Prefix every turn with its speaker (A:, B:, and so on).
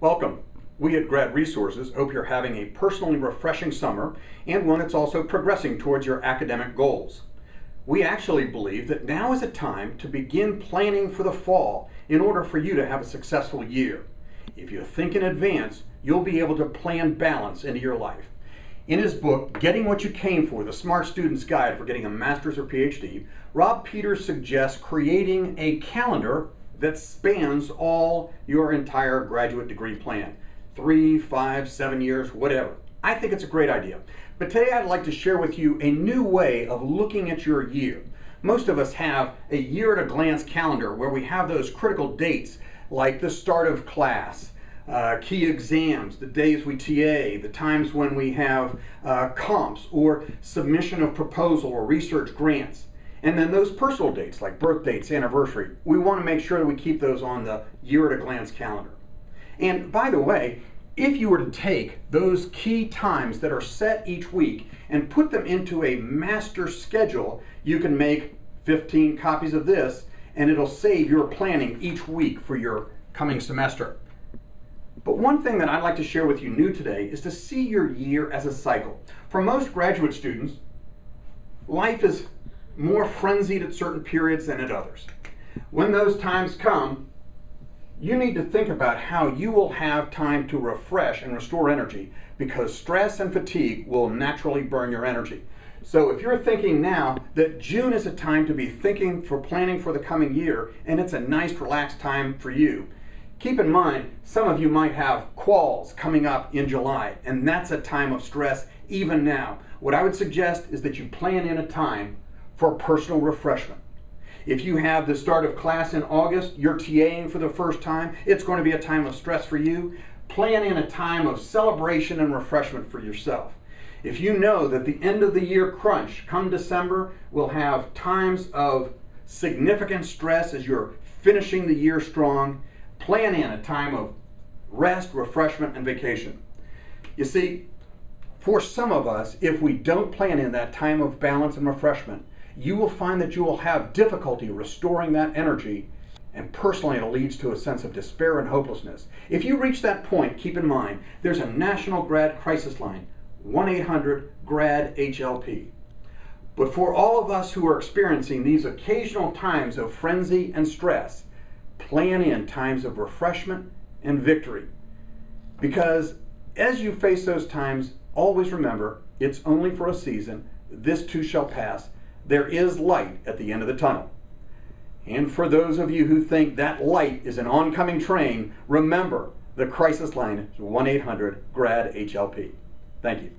A: Welcome. We at Grad Resources hope you're having a personally refreshing summer and one that's also progressing towards your academic goals. We actually believe that now is a time to begin planning for the fall in order for you to have a successful year. If you think in advance, you'll be able to plan balance into your life. In his book, Getting What You Came For, The Smart Student's Guide for Getting a Master's or PhD, Rob Peters suggests creating a calendar that spans all your entire graduate degree plan. 3, 5, 7 years, whatever. I think it's a great idea. But today I'd like to share with you a new way of looking at your year. Most of us have a year-at-a-glance calendar where we have those critical dates like the start of class, key exams, the days we TA, the times when we have comps or submission of proposal or research grants. And then those personal dates like birth dates, anniversary, we want to make sure that we keep those on the year-at-a-glance calendar. And by the way, if you were to take those key times that are set each week and put them into a master schedule, you can make 15 copies of this and it'll save your planning each week for your coming semester. But one thing that I'd like to share with you new today is to see your year as a cycle. For most graduate students, life is more frenzied at certain periods than at others. When those times come, you need to think about how you will have time to refresh and restore energy, because stress and fatigue will naturally burn your energy. So if you're thinking now that June is a time to be thinking for planning for the coming year, and it's a nice relaxed time for you, keep in mind some of you might have quals coming up in July, and that's a time of stress even now. What I would suggest is that you plan in a time for personal refreshment. If you have the start of class in August, you're TAing for the first time, it's going to be a time of stress for you. Plan in a time of celebration and refreshment for yourself. If you know that the end of the year crunch come December will have times of significant stress as you're finishing the year strong, plan in a time of rest, refreshment, and vacation. You see, for some of us, if we don't plan in that time of balance and refreshment, you will find that you will have difficulty restoring that energy, and personally it leads to a sense of despair and hopelessness. If you reach that point, keep in mind, there's a national grad crisis line, 1-800-GRAD-HLP. But for all of us who are experiencing these occasional times of frenzy and stress, plan in times of refreshment and victory. Because as you face those times, always remember, it's only for a season, this too shall pass. There is light at the end of the tunnel. And for those of you who think that light is an oncoming train, remember the crisis line is 1-800-GRAD-HLP. Thank you.